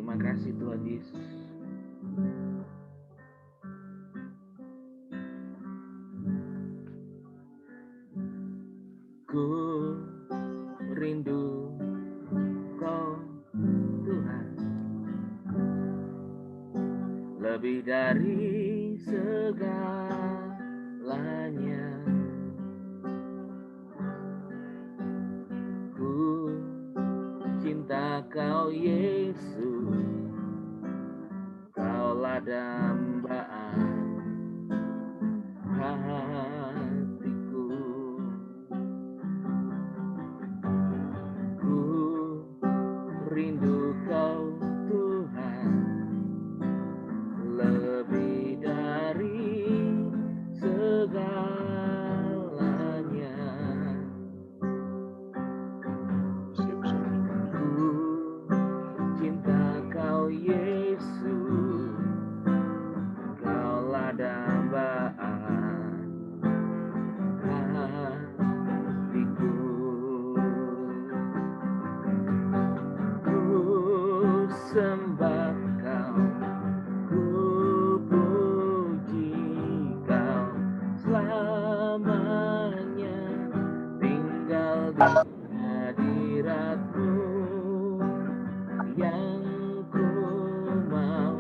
Terima kasih Tuhan Yesus. Ku rindu Kau Tuhan, lebih dari segalanya. Ku cinta Kau Yesus, Kaulah dambaan hatiku. Ku rindu Kau Tuhan, lebih dari segalanya. Ku cinta Kau Yesus, Kaulah dambaan hatiku. Ku sembah Kau, ku puji Kau selamanya, tinggal di hadirat-Mu yang ku mau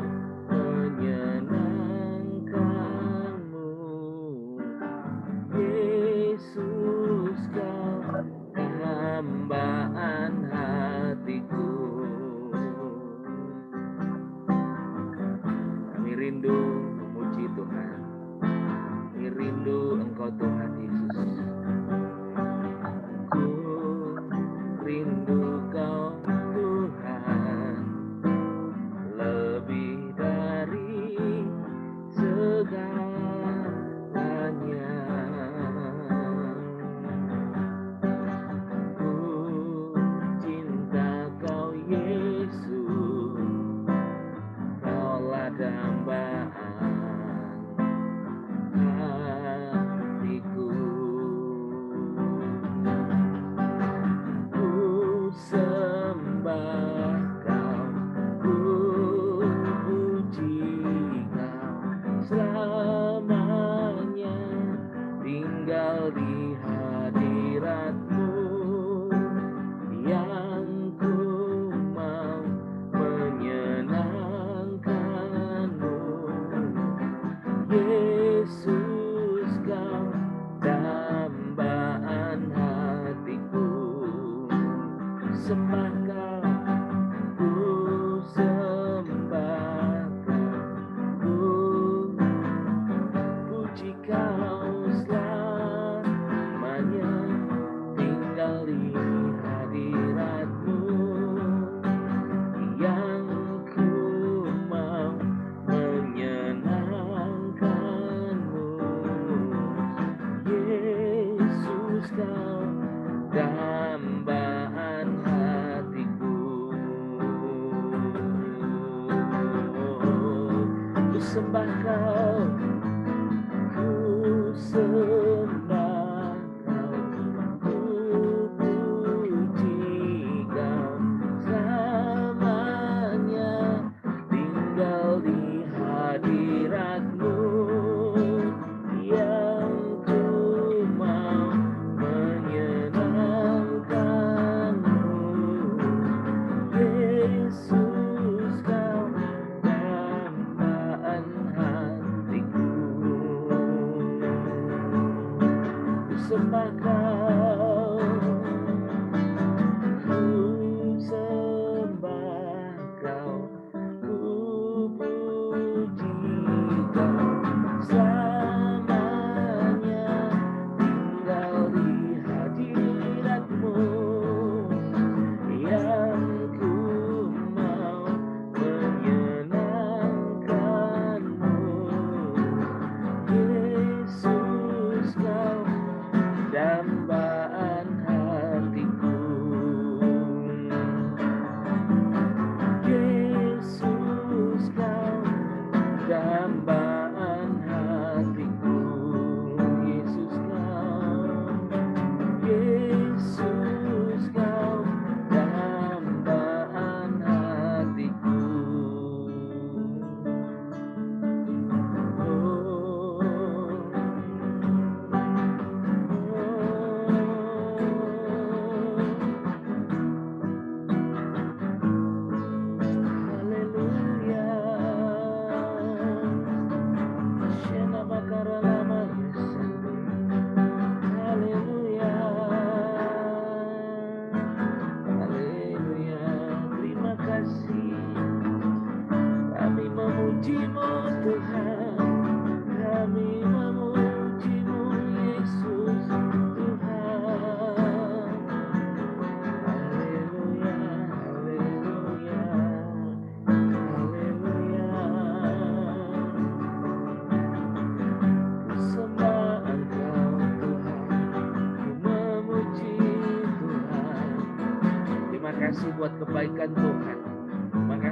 menyenangkan-Mu. Yesus, Kau dambaan hatiku. Kami rindu memuji Tuhan, kami rindu Engkau Tuhan Yesus. Ku rindu Kau Tuhan, lebih dari segalanya. Ku cinta Kau Yesus, Kaulah dambaan hatiku. Ku sembah Kau, ku puji Kau selamanya, tinggal di hadirat-Mu yang ku mau menyenangkan-Mu. Yesus, Kau dambaan hatiku. Sembah Kau, ku sembah Kau, ku puji Kau selamanya, tinggal di hadirat-Mu yang ku mau menyenangkan-Mu. Yesus, Kau dambaan hatiku. Ku sembah Kau, ku sembah Kau, ku puji Kau selamanya, tinggal di hadirat-Mu yang ku mau menyenangkan-Mu. Yesus, Kau dambaan hatiku.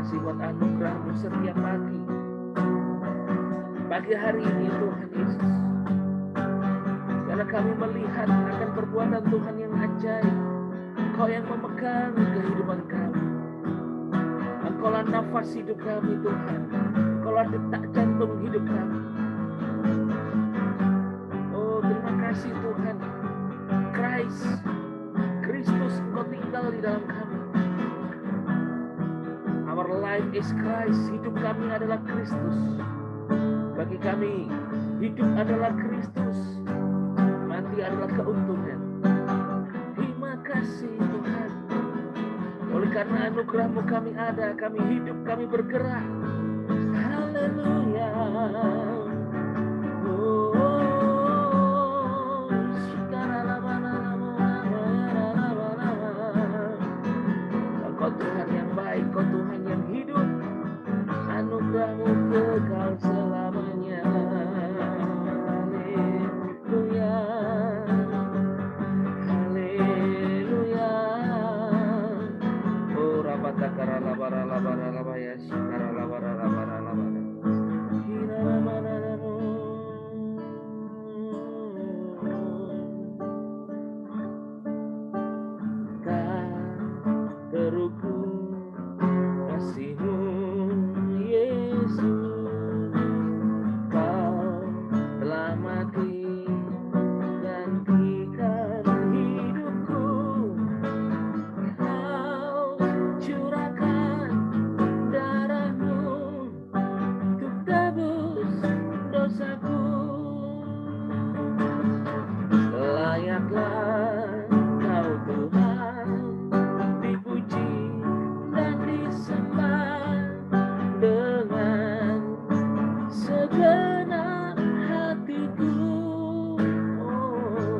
kasih buat anugerah-Mu setiap pagi. Pagi hari ini Tuhan Yesus, karena kami melihat akan perbuatan Tuhan yang ajaib. Engkau yang memegang kehidupan kami. Engkaulah nafas hidup kami Tuhan. Engkaulah detak jantung hidup kami. Oh, terima kasih Tuhan. Kristus Engkau tinggal di dalam kami. Our life is Christ. Hidup kami adalah Kristus. Bagi kami, hidup adalah Kristus. Mati adalah keuntungan. Terima kasih Tuhan. Oleh karena anugerah-Mu kami ada, kami hidup, kami bergerak. Haleluya. Engkau Tuhan yang baik, Engkau Tuhan yang hidup. Anugerah-Mu kekal selamanya. Haleluya. Haleluya. Oh, rabatakara labara labara labaya shikara labara labara labara. Teruku kasih-Mu Yesus, Kau telah mati gantikan hidupku. Kau curahkan darah-Mu untuk tebus dosaku. Layaklah Kau Tuhan dipuji dan disembah dengan segenap hatiku. Oh,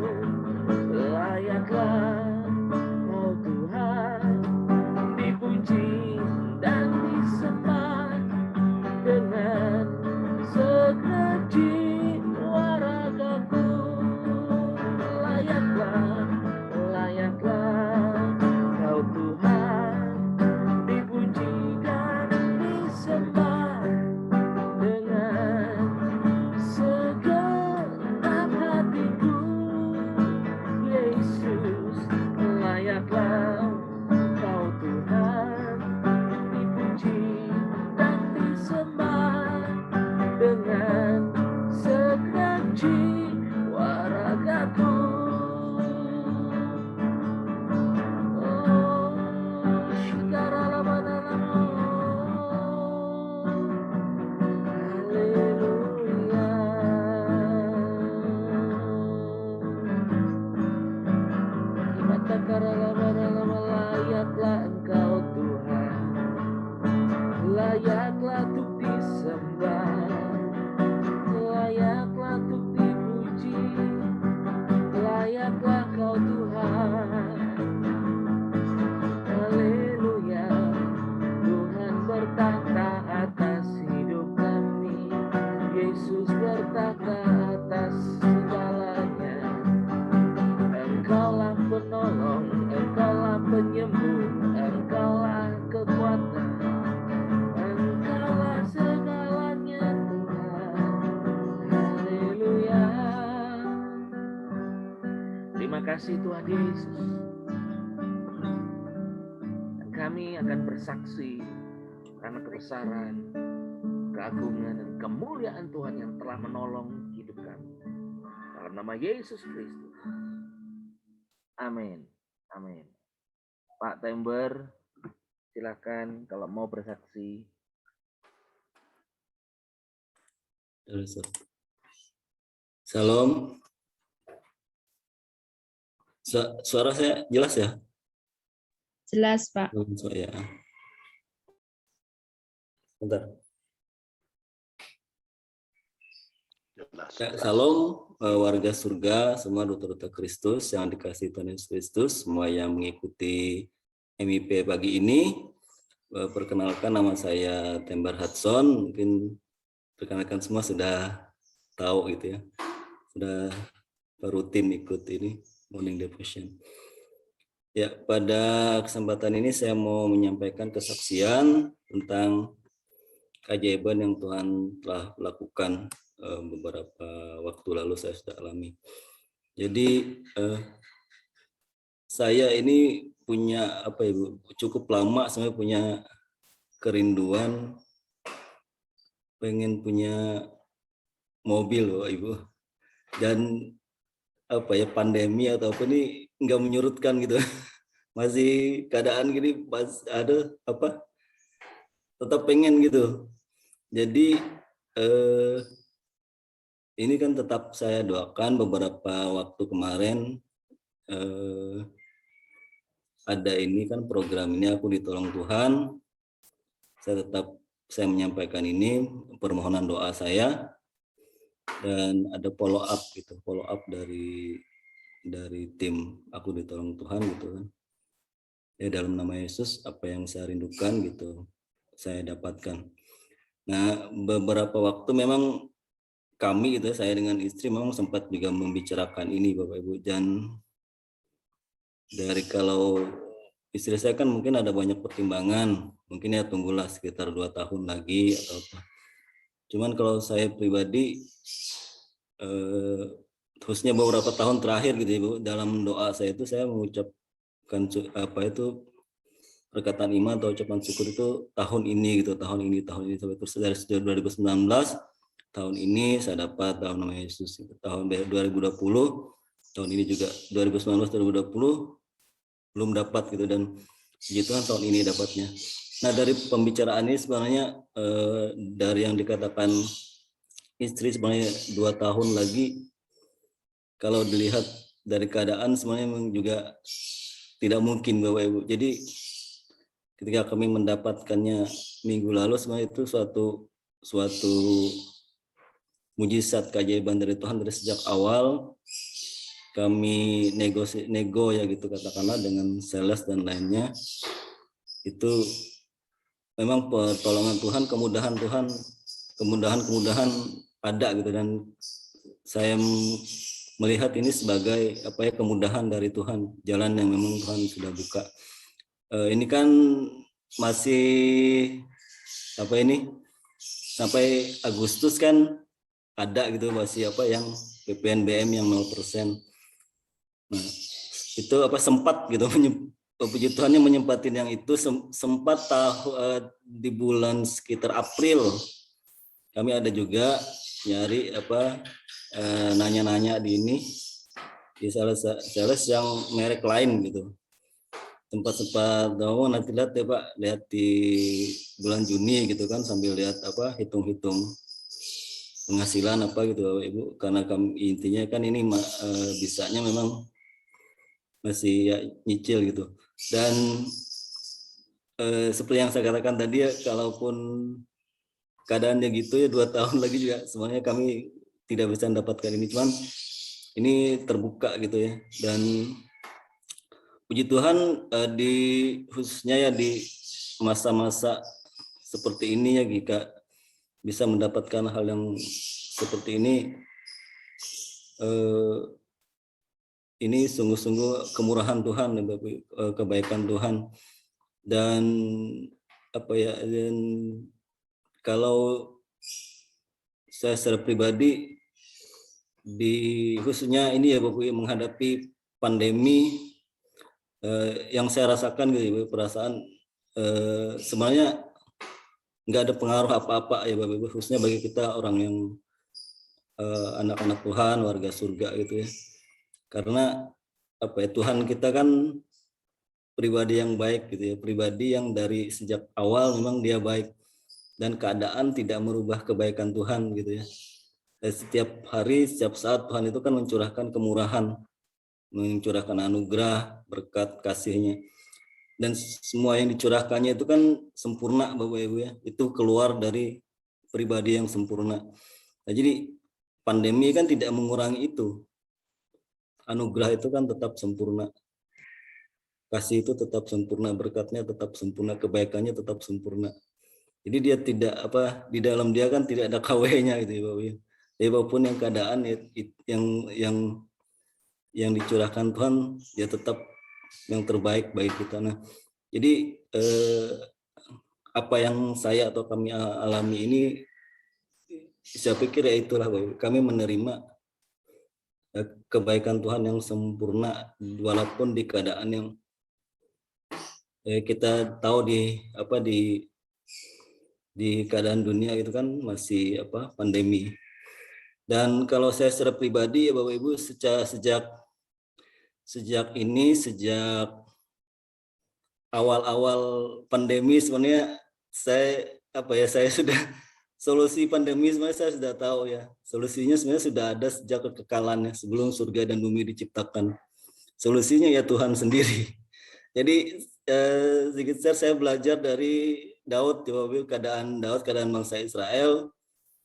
layaklah Kau Tuhan dipuji dan disembah dengan segenap jiwa ragaku. Layaklah Kau Tuhan dipuji dan disembah dengan segenap hatiku. Yesus, layaklah Kau Tuhan dipuji dan disembah dengan segenap jiwa ragaku. Layaklah Engkau Tuhan, layaklah untuk disembah, layaklah untuk dipuji, layaklah Kau Tuhan. Haleluya, Tuhan bertahta atas hidup kami, Yesus bertahta atas segalanya. Engkaulah penolong, Engkaulah penyembuh, Engkaulah kekuatan, Engkaulah segalanya Tuhan. Haleluya. Terima kasih Tuhan Yesus. Dan kami akan bersaksi karena kebesaran, keagungan, dan kemuliaan Tuhan yang telah menolong hidup kami. Dalam nama Yesus Kristus. Amin. Amin. Pak Tember, silakan kalau mau bersaksi. Salam. Suara saya jelas ya? Jelas, Pak. Ya. Bentar. Salam warga surga, semua duta-duta Kristus yang dikasihi Tuhan Yesus Kristus, semua yang mengikuti MIP pagi ini. Perkenalkan, nama saya Tembar Hudson. Mungkin perkenalkan semua sudah tahu gitu ya, sudah rutin ikut ini morning devotion. Ya, pada kesempatan ini saya mau menyampaikan kesaksian tentang keajaiban yang Tuhan telah lakukan beberapa waktu lalu saya sudah alami. Jadi saya ini punya apa Ibu, cukup lama saya punya kerinduan pengen punya mobil loh Ibu. Dan apa ya, pandemi atau apa ini nggak menyurutkan gitu. Masih keadaan gini pas ada apa tetap pengen gitu. Jadi ini kan tetap saya doakan beberapa waktu kemarin ada ini kan program ini aku ditolong Tuhan. Saya menyampaikan ini permohonan doa saya dan ada follow up gitu, follow up dari tim aku ditolong Tuhan gitu kan. Ya dalam nama Yesus apa yang saya rindukan gitu saya dapatkan. Nah, beberapa waktu memang kami gitu, saya dengan istri memang sempat juga membicarakan ini Bapak Ibu, dan dari kalau istri saya kan mungkin ada banyak pertimbangan, mungkin ya tunggulah sekitar 2 tahun lagi atau apa. Cuman kalau saya pribadi khususnya beberapa tahun terakhir gitu Ibu, dalam doa saya itu saya mengucapkan apa itu perkataan iman atau ucapan syukur itu tahun ini gitu, tahun ini sampai terus dari sejak 2019 tahun ini saya dapat dalam nama Yesus gitu. Tahun 2020 tahun ini juga 2019 2020 belum dapat gitu, dan puji Tuhan tahun ini dapatnya. Nah, dari pembicaraan ini sebenarnya dari yang dikatakan istri sebenarnya 2 tahun lagi, kalau dilihat dari keadaan sebenarnya memang juga tidak mungkin Bapak Ibu. Jadi ketika kami mendapatkannya minggu lalu sebenarnya itu suatu mujizat keajaiban dari Tuhan. Dari sejak awal kami nego ya gitu katakanlah dengan sales dan lainnya, itu memang pertolongan Tuhan, kemudahan Tuhan, kemudahan ada gitu, dan saya melihat ini sebagai apa ya, kemudahan dari Tuhan, jalan yang memang Tuhan sudah buka. Ini kan masih apa ini sampai Agustus kan ada gitu masih apa yang PPNBM yang 0%. Nah, itu apa sempat gitu puji Tuhannya menyempatin yang itu sempat di bulan sekitar April kami ada juga nyari apa nanya-nanya di ini di sales yang merek lain gitu. Sempat nanti lihat ya Pak, lihat di bulan Juni gitu kan, sambil lihat apa hitung-hitung penghasilan apa gitu Bapak Ibu, karena kami intinya kan ini bisanya memang masih ya nyicil gitu. Dan seperti yang saya katakan tadi ya, kalaupun keadaannya gitu ya 2 tahun lagi juga sebenarnya kami tidak bisa mendapatkan ini, cuman ini terbuka gitu ya. Dan puji Tuhan di khususnya ya di masa-masa seperti ini ya, jika bisa mendapatkan hal yang seperti ini sungguh-sungguh kemurahan Tuhan, kebaikan Tuhan. Dan apa ya, dan kalau saya secara pribadi di khususnya ini ya Bapak menghadapi pandemi, yang saya rasakan gitu perasaan sebenarnya nggak ada pengaruh apa-apa ya Bapak Ibu, khususnya bagi kita orang yang anak-anak Tuhan, warga surga gitu ya. Karena apa ya, Tuhan kita kan pribadi yang baik gitu ya, pribadi yang dari sejak awal memang dia baik, dan keadaan tidak merubah kebaikan Tuhan gitu ya. Dan setiap hari, setiap saat Tuhan itu kan mencurahkan kemurahan, mencurahkan anugerah, berkat kasihnya. Dan semua yang dicurahkannya itu kan sempurna Bapak Ibu ya, itu keluar dari pribadi yang sempurna. Nah, jadi pandemi kan tidak mengurangi itu. Anugerah itu kan tetap sempurna. Kasih itu tetap sempurna, berkatnya tetap sempurna, kebaikannya tetap sempurna. Jadi dia tidak apa, di dalam dia kan tidak ada KW-nya gitu ya Bapak Ibu. Jadi apapun yang keadaan yang dicurahkan Tuhan, dia tetap yang terbaik bagi kita. Nah, jadi apa yang saya atau kami alami ini, saya pikir ya itulah, kami menerima kebaikan Tuhan yang sempurna walaupun di keadaan yang kita tahu di keadaan dunia itu kan masih pandemi. Dan kalau saya secara pribadi ya Bapak Ibu, sejak awal-awal pandemi sebenarnya saya sudah solusi pandemi sebenarnya saya sudah tahu ya. Solusinya sebenarnya sudah ada sejak kekekalannya, sebelum surga dan bumi diciptakan. Solusinya ya Tuhan sendiri. Jadi sedikit saya belajar dari Daud, keadaan bangsa Israel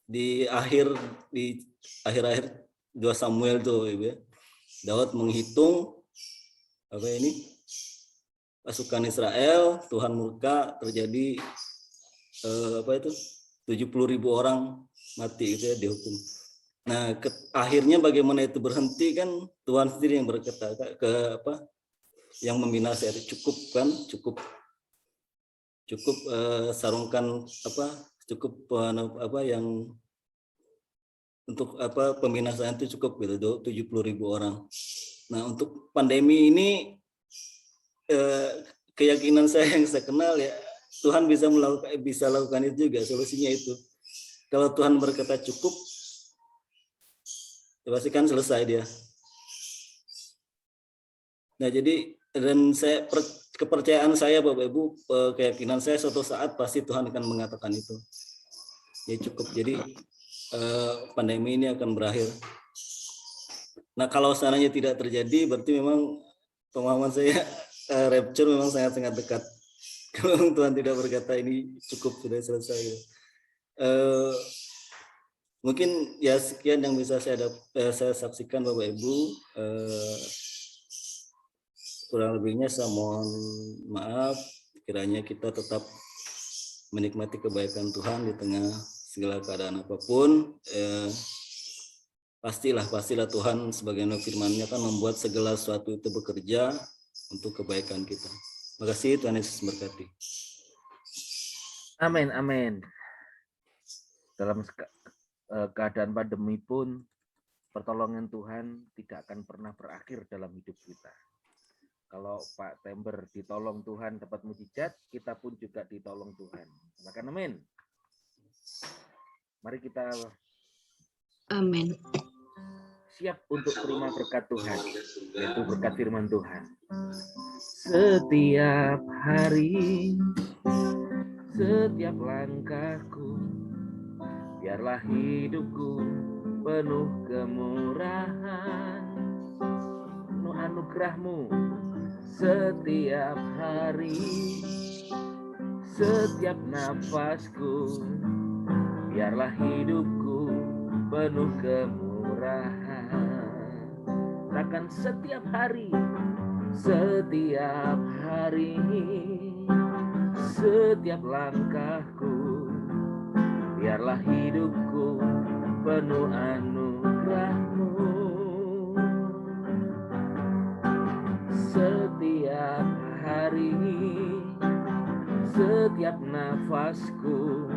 di akhir 2 Samuel tuh, Ibu ya. Daud menghitung pasukan Israel, Tuhan murka, terjadi 70.000 orang mati gitu ya, dihukum. Nah, akhirnya bagaimana itu berhenti kan Tuhan sendiri yang berkata yang membinasa itu cukup sarungkan yang untuk pembinasaan itu cukup gitu 70.000 orang. Nah, untuk pandemi ini keyakinan saya yang saya kenal ya, Tuhan bisa lakukan itu juga. Solusinya itu, kalau Tuhan berkata cukup, ya pasti kan selesai dia. Nah, jadi dan kepercayaan saya Bapak Ibu, keyakinan saya suatu saat pasti Tuhan akan mengatakan itu. Ya cukup. Jadi pandemi ini akan berakhir. Nah, kalau seandainya tidak terjadi, berarti memang pemahaman saya rapture memang sangat-sangat dekat. Kalau Tuhan tidak berkata ini cukup, sudah selesai. Mungkin ya sekian yang bisa saya saksikan Bapak Ibu. Kurang lebihnya saya mohon maaf. Kiranya kita tetap menikmati kebaikan Tuhan di tengah segala keadaan apapun. Pastilah Tuhan sebagaimana firman-Nya kan membuat segala sesuatu itu bekerja untuk kebaikan kita. Terima kasih, Tuhan Yesus memberkati. Amin, amin. Dalam keadaan pandemi pun, pertolongan Tuhan tidak akan pernah berakhir dalam hidup kita. Kalau Pak Tember ditolong Tuhan dapat mujizat, kita pun juga ditolong Tuhan. Katakan amin. Mari kita Amin. siap untuk terima berkat Tuhan, yaitu berkat firman Tuhan. Setiap hari, setiap langkahku, biarlah hidupku penuh kemurahan, penuh anugerah-Mu. Setiap hari, setiap nafasku, biarlah hidupku penuh kemurahan. Katakan setiap hari, setiap hari, setiap langkahku, biarlah hidupku penuh anugerah-Mu. Setiap hari, setiap nafasku,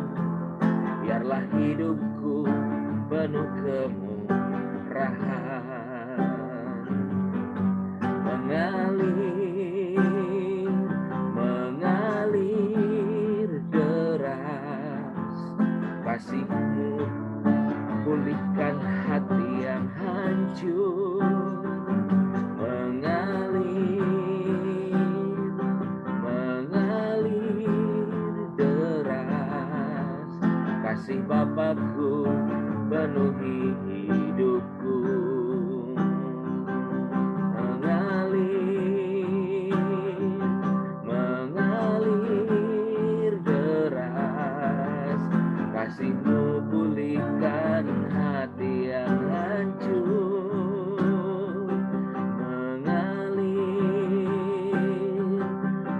biarlah hidupku penuh kemurahan. Mengalir deras, kasih-Mu pulihkan hati yang hancur. Mengalir deras, kasih Bapakku penuhi hidupku. Mengalir deras, kasih-Mu pulihkan hati yang hancur.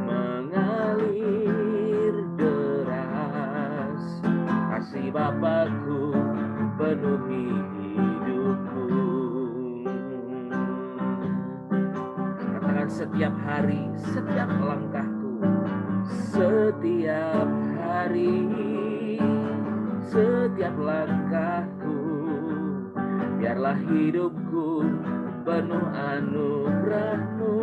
Mengalir deras, kasih Bapakku penuhi hidupku. Katakan setiap setiap hari, setiap langkahku, setiap hari, setiap langkahku. Biarlah hidupku penuh anugerah-Mu.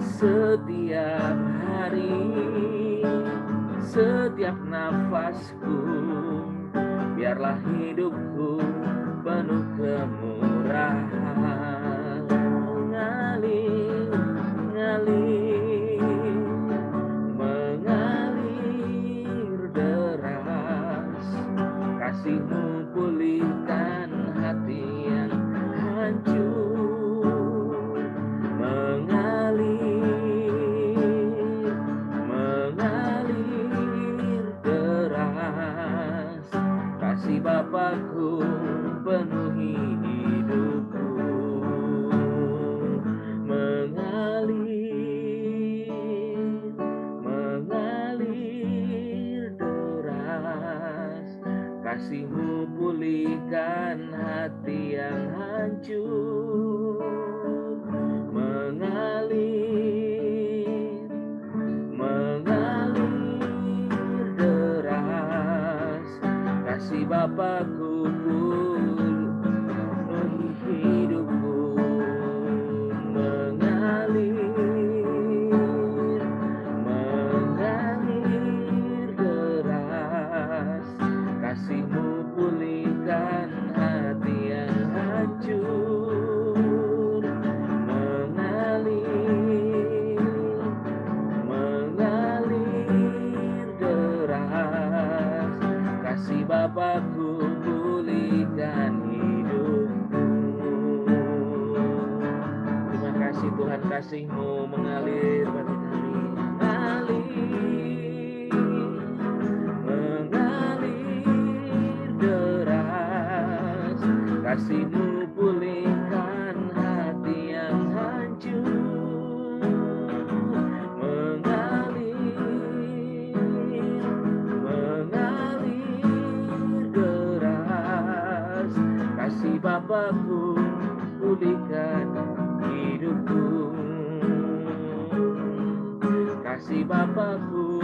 Setiap hari, setiap nafasku, biarlah hidupku penuh kemurahan. Mengalir, mengalir deras, kasih-Mu pulihkan hati yang hancur. Mengalir deras, kasih Bapakku penuhi hidupku. Mengalir deras, kasih-Mu pulihkan hati yang hancur. Mengalir deras, kasih Bapakku penuhi hidupku. Mengalir deras, kasih-Mu pulihkan hati yang hancur. Mengalir deras, kasih Bapakku pulihkan hidupku. Terima kasih Tuhan, kasih-Mu mengalir bagi kami. Mengalir deras, kasih-Mu pulihkan hati yang hancur. Mengalir deras, kasih Bapakku pulihkan hidupku. Kasih Bapakku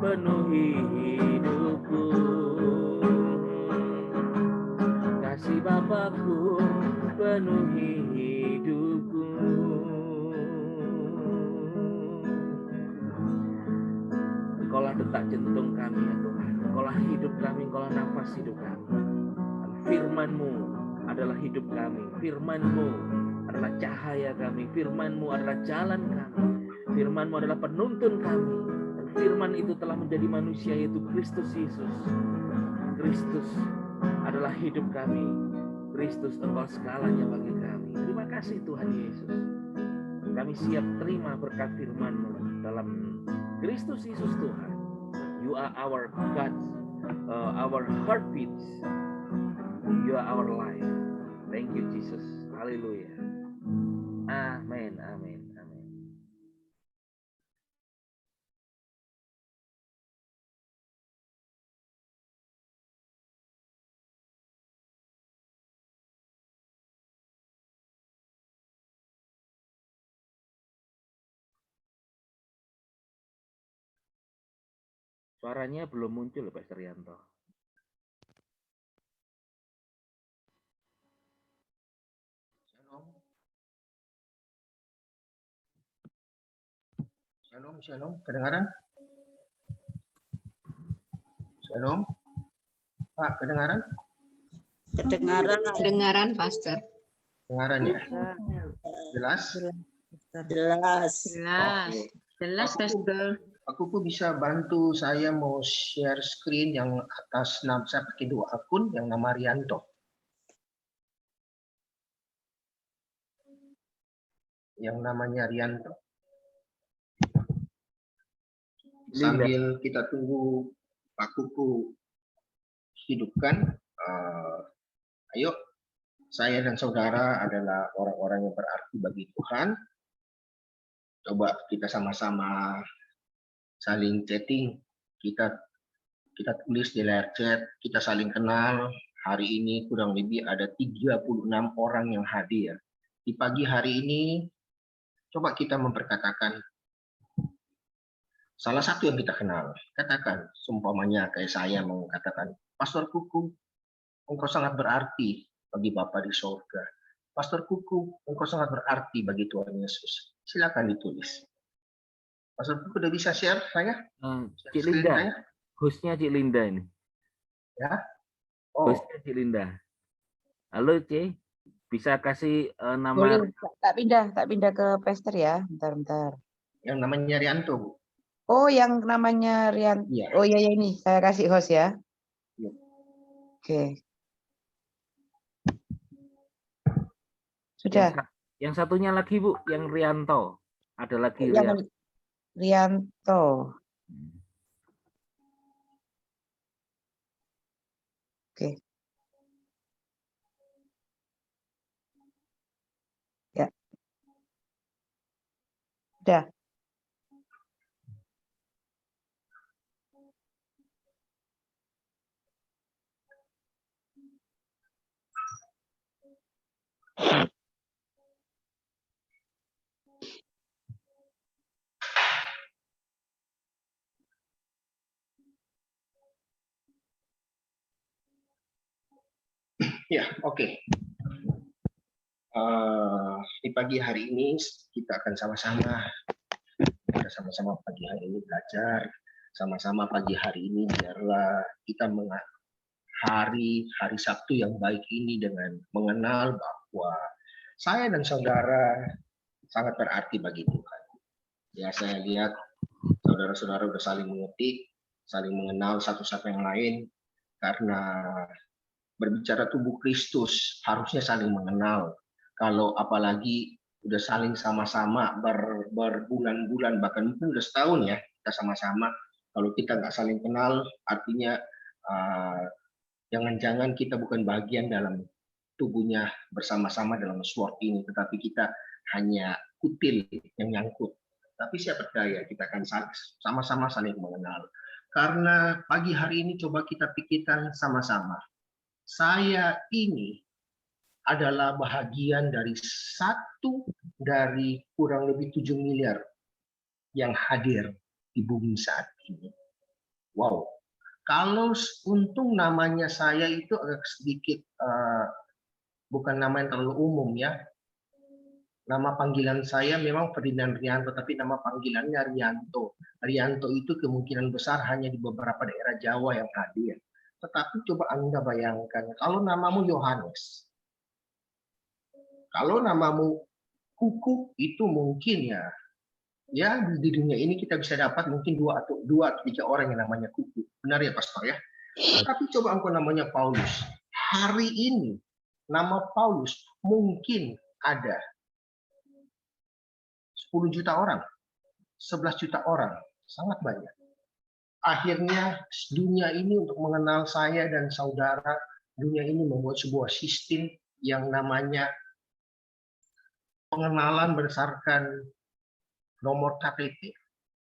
penuhi hidupku. Kasih Bapakku penuhi hidupku. Engkaulah detak jantung kami ya Tuhan. Engkaulah hidup kami, Engkaulah nafas hidup kami. Firman-Mu adalah hidup kami. Firman-Mu adalah cahaya kami. Firman-Mu adalah jalan kami. Firman-Mu adalah penuntun kami. Dan firman itu telah menjadi manusia, yaitu Kristus Yesus. Kristus adalah hidup kami. Kristus Engkau segalanya bagi kami. Terima kasih Tuhan Yesus. Kami siap terima berkat firman-Mu dalam Kristus Yesus Tuhan. You are our God, our heartbeats. You are our life. Thank you Jesus. Haleluya. Amin, amin, amin. Suaranya belum muncul, Pak Rianto. Shalom, shalom. Kedengaran? Shalom. Pak, kedengaran? Kedengaran, Pastor. Kedengaran ya? Jelas? Jelas. Oke. Jelas, Pastor. Aku pun bisa bantu, saya mau share screen yang atas nama, saya pakai 2 akun, yang nama Rianto. Yang namanya Rianto. Sambil kita tunggu Pak Kuku hidupkan, ayo, saya dan saudara adalah orang-orang yang berarti bagi Tuhan. Coba kita sama-sama saling chatting, kita tulis di layar chat, kita saling kenal. Hari ini kurang lebih ada 36 orang yang hadir. di pagi hari ini coba kita memperkatakan salah satu yang kita kenal. Katakan, seumpamanya kayak saya mengatakan, Pastor Kuku, engkau sangat berarti bagi Bapa di surga. Pastor Kuku, engkau sangat berarti bagi Tuhan Yesus. Silakan ditulis. Pastor Kuku udah bisa share saya? Cik Linda, hostnya Cik Linda ini. Ya. Oh, Hostnya Cik Linda. Halo Cik, bisa kasih nama? Boleh, tak pindah ke Pastor ya. Bentar. yang namanya Rianto, Bu. Oh, yang namanya Rian. Iya. Oh iya ini, saya kasih host ya. Iya. Oke. Sudah. Yang satunya lagi Bu, yang Rianto. Ada lagi Yang Rianto. Oke. Ya. Sudah. Ya, oke. Di pagi hari ini kita akan sama-sama pagi hari ini belajar, sama-sama pagi hari ini biarlah kita hari Sabtu yang baik ini dengan mengenal bahwa saya dan saudara sangat berarti bagi Tuhan. Ya, saya lihat saudara-saudara sudah saling mengerti, saling mengenal satu sama yang lain, karena berbicara tubuh Kristus harusnya saling mengenal. Kalau apalagi udah saling sama-sama berbulan-bulan, bahkan mungkin udah setahun ya kita sama-sama. Kalau kita nggak saling kenal, artinya jangan-jangan kita bukan bagian dalam tubuhnya bersama-sama dalam sword ini, tetapi kita hanya kutil yang nyangkut. Tapi saya percaya kita akan sama-sama saling mengenal. Karena pagi hari ini coba kita pikirkan sama-sama. Saya ini adalah bahagian dari satu dari kurang lebih 7 miliar yang hadir di bumi saat ini. Wow. Kalau untung namanya saya itu agak sedikit bukan nama yang terlalu umum ya. Nama panggilan saya memang Ferdinand Rianto, tapi nama panggilannya Rianto. Rianto itu kemungkinan besar hanya di beberapa daerah Jawa yang hadir. Tetapi coba Anda bayangkan, kalau namamu Yohanes, kalau namamu Kuku, itu mungkin ya di dunia ini kita bisa dapat mungkin dua atau 3 orang yang namanya Kuku. Benar ya Pastor ya? Tapi coba engkau namanya Paulus. Hari ini nama Paulus mungkin ada 10 juta orang, 11 juta orang, sangat banyak. Akhirnya dunia ini untuk mengenal saya dan saudara, dunia ini membuat sebuah sistem yang namanya pengenalan berdasarkan nomor KTP,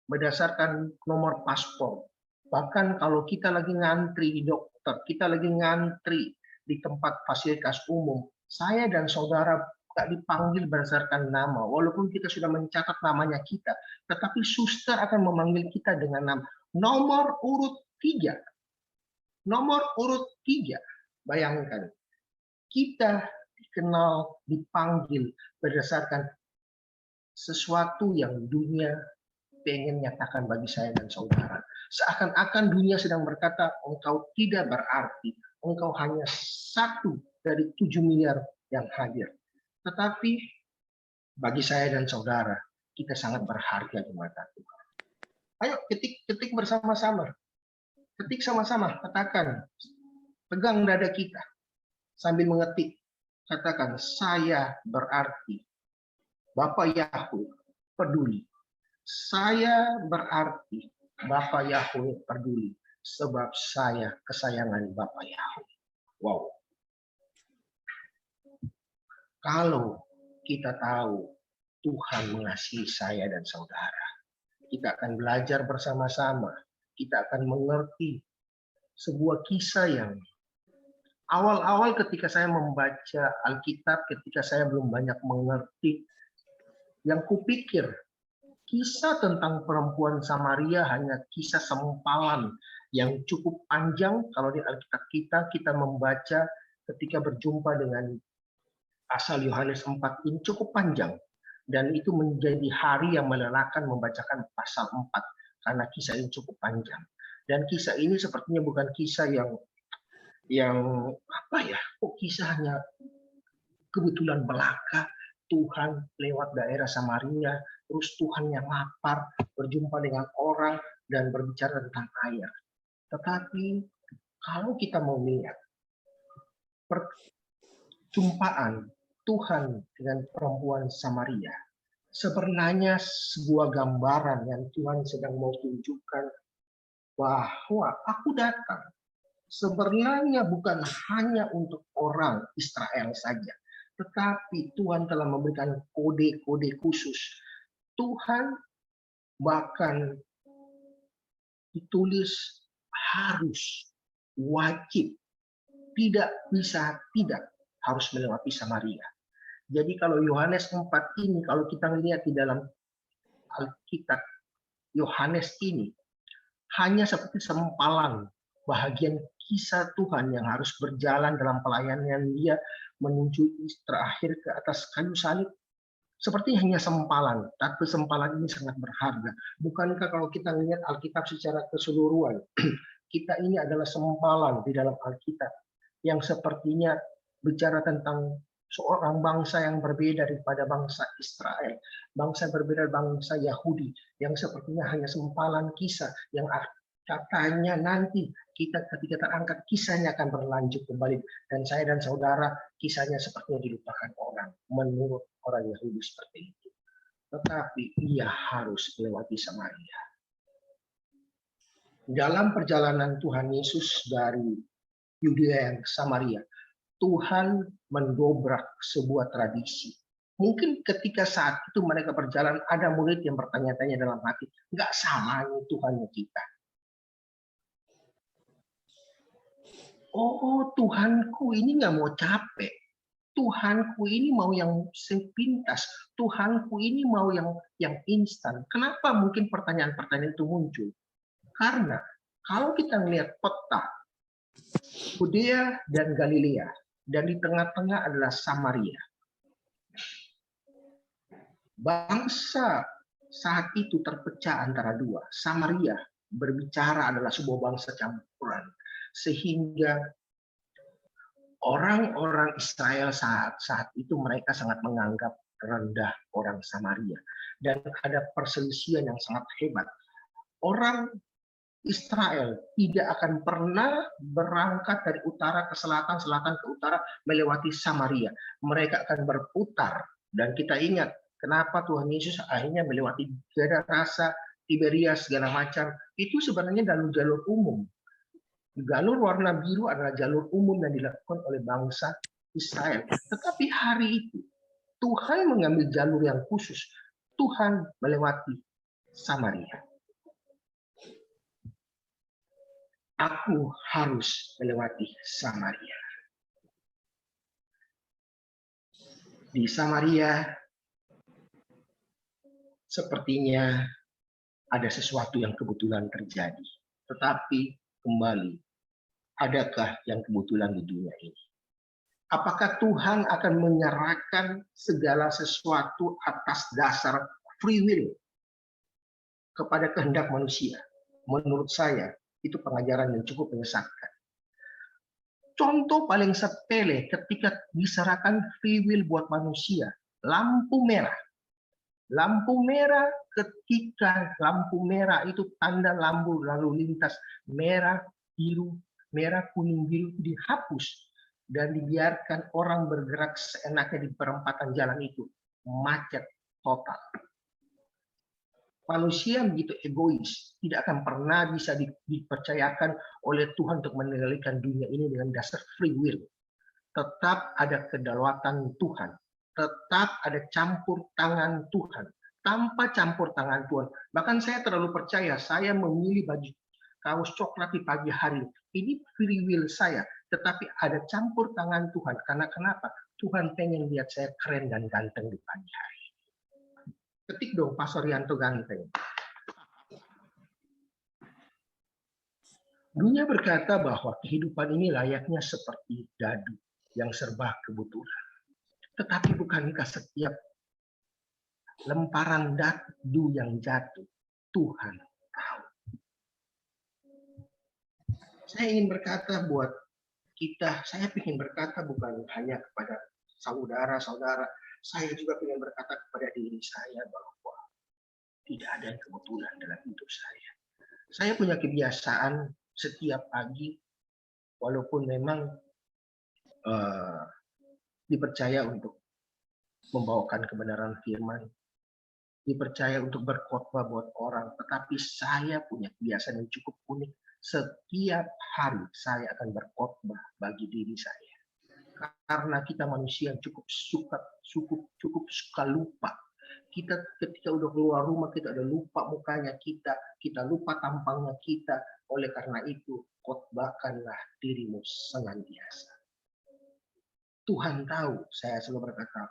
berdasarkan nomor paspor. Bahkan kalau kita lagi ngantri di dokter, kita lagi ngantri di tempat fasilitas umum, saya dan saudara tak dipanggil berdasarkan nama, walaupun kita sudah mencatat namanya kita, tetapi suster akan memanggil kita dengan nama nomor urut 3. Nomor urut 3. Bayangkan, kita dikenal, dipanggil berdasarkan sesuatu yang dunia pengen nyatakan bagi saya dan saudara. Seakan-akan dunia sedang berkata, engkau tidak berarti, engkau hanya satu dari 7 miliar yang hadir. Tetapi bagi saya dan saudara, kita sangat berharga di mata Tuhan. Ayo ketik bersama-sama. Ketik sama-sama, katakan, pegang dada kita sambil mengetik. Katakan, saya berarti. Bapak Yahweh peduli. Saya berarti Bapak Yahweh peduli. Sebab saya kesayangan Bapak Yahweh. Wow. Kalau kita tahu Tuhan mengasihi saya dan saudara, kita akan belajar bersama-sama. Kita akan mengerti sebuah kisah yang Awal-awal ketika saya membaca Alkitab, ketika saya belum banyak mengerti, yang kupikir kisah tentang perempuan Samaria hanya kisah sempalan yang cukup panjang. Kalau di Alkitab kita membaca ketika berjumpa dengan asal Yohanes 4 ini cukup panjang. Dan itu menjadi hari yang melelahkan membacakan pasal 4 karena kisah ini cukup panjang. Dan kisah ini sepertinya bukan kisah yang apa ya? Kok kisahnya kebetulan belaka, Tuhan lewat daerah Samaria, terus Tuhan yang lapar berjumpa dengan orang dan berbicara tentang air. Tetapi kalau kita mau lihat perjumpaan Tuhan dengan perempuan Samaria, sebenarnya sebuah gambaran yang Tuhan sedang mau tunjukkan bahwa aku datang sebenarnya bukan hanya untuk orang Israel saja, tetapi Tuhan telah memberikan kode-kode khusus. Tuhan bahkan ditulis harus, wajib, tidak bisa tidak harus melewati Samaria. Jadi kalau Yohanes 4 ini, kalau kita lihat di dalam Alkitab, Yohanes ini hanya seperti sempalan bahagian kisah Tuhan yang harus berjalan dalam pelayanan dia menuju terakhir ke atas kayu salib. Seperti hanya sempalan, tapi sempalan ini sangat berharga. Bukankah kalau kita lihat Alkitab secara keseluruhan, kita ini adalah sempalan di dalam Alkitab yang sepertinya bicara tentang seorang bangsa yang berbeda daripada bangsa Israel, bangsa berbeda bangsa Yahudi, yang sepertinya hanya sempalan kisah yang katanya nanti kita ketika terangkat kisahnya akan berlanjut kembali, dan saya dan saudara kisahnya sepertinya dilupakan orang menurut orang Yahudi seperti itu. Tetapi ia harus melewati Samaria. Dalam perjalanan Tuhan Yesus dari Yudea ke Samaria, Tuhan mendobrak sebuah tradisi. Mungkin ketika saat itu mereka berjalan, ada murid yang bertanya-tanya dalam hati, nggak sama nih Tuhannya kita. Oh, Tuhanku ini nggak mau capek. Tuhanku ini mau yang sepintas. Tuhanku ini mau yang instan. Kenapa mungkin pertanyaan-pertanyaan itu muncul? Karena kalau kita melihat peta Yudea dan Galilea, dan di tengah-tengah adalah Samaria. Bangsa saat itu terpecah antara dua. Samaria berbicara adalah sebuah bangsa campuran. Sehingga orang-orang Israel saat itu mereka sangat menganggap rendah orang Samaria. Dan ada perselisihan yang sangat hebat. Orang Israel tidak akan pernah berangkat dari utara ke selatan, selatan ke utara, melewati Samaria. Mereka akan berputar. Dan kita ingat, kenapa Tuhan Yesus akhirnya melewati Gerasa, Tiberias, segala macam. Itu sebenarnya jalur-jalur umum. Jalur warna biru adalah jalur umum yang dilakukan oleh bangsa Israel. Tetapi hari itu, Tuhan mengambil jalur yang khusus. Tuhan melewati Samaria. Aku harus melewati Samaria. Di Samaria, sepertinya ada sesuatu yang kebetulan terjadi. Tetapi kembali, adakah yang kebetulan di dunia ini? Apakah Tuhan akan menyerahkan segala sesuatu atas dasar free will kepada kehendak manusia? Menurut saya, itu pengajaran yang cukup menyesatkan. Contoh paling sepele ketika diserahkan free will buat manusia, lampu merah. Lampu merah, ketika lampu merah itu tanda lampu lalu lintas merah, biru, merah, kuning, biru dihapus dan dibiarkan orang bergerak seenaknya di perempatan jalan itu, macet total. Manusia begitu egois, tidak akan pernah bisa dipercayakan oleh Tuhan untuk mengendalikan dunia ini dengan dasar free will. Tetap ada kedaulatan Tuhan, tetap ada campur tangan Tuhan. Tanpa campur tangan Tuhan, bahkan saya terlalu percaya, saya memilih baju kaos coklat di pagi hari, ini free will saya. tetapi ada campur tangan Tuhan. Karena kenapa? Tuhan pengen lihat saya keren dan ganteng di pagi hari. Ketik dong, Pastor Yanto ganteng. Dunia berkata bahwa kehidupan ini layaknya seperti dadu yang serba kebetulan. Tetapi bukankah setiap lemparan dadu yang jatuh, Tuhan tahu. Saya ingin berkata buat kita, saya ingin berkata bukan hanya kepada saudara-saudara, saya juga ingin berkata kepada diri saya bahwa tidak ada yang kebetulan dalam hidup saya. Saya punya kebiasaan setiap pagi, walaupun memang dipercaya untuk membawakan kebenaran firman, dipercaya untuk berkhotbah buat orang, tetapi saya punya kebiasaan yang cukup unik. Setiap hari saya akan berkhotbah bagi diri saya. Karena kita manusia yang cukup suka lupa. Kita ketika udah keluar rumah, kita udah lupa mukanya kita lupa tampangnya kita. Oleh karena itu, khotbahkanlah dirimu senantiasa. Tuhan tahu, saya selalu berkata,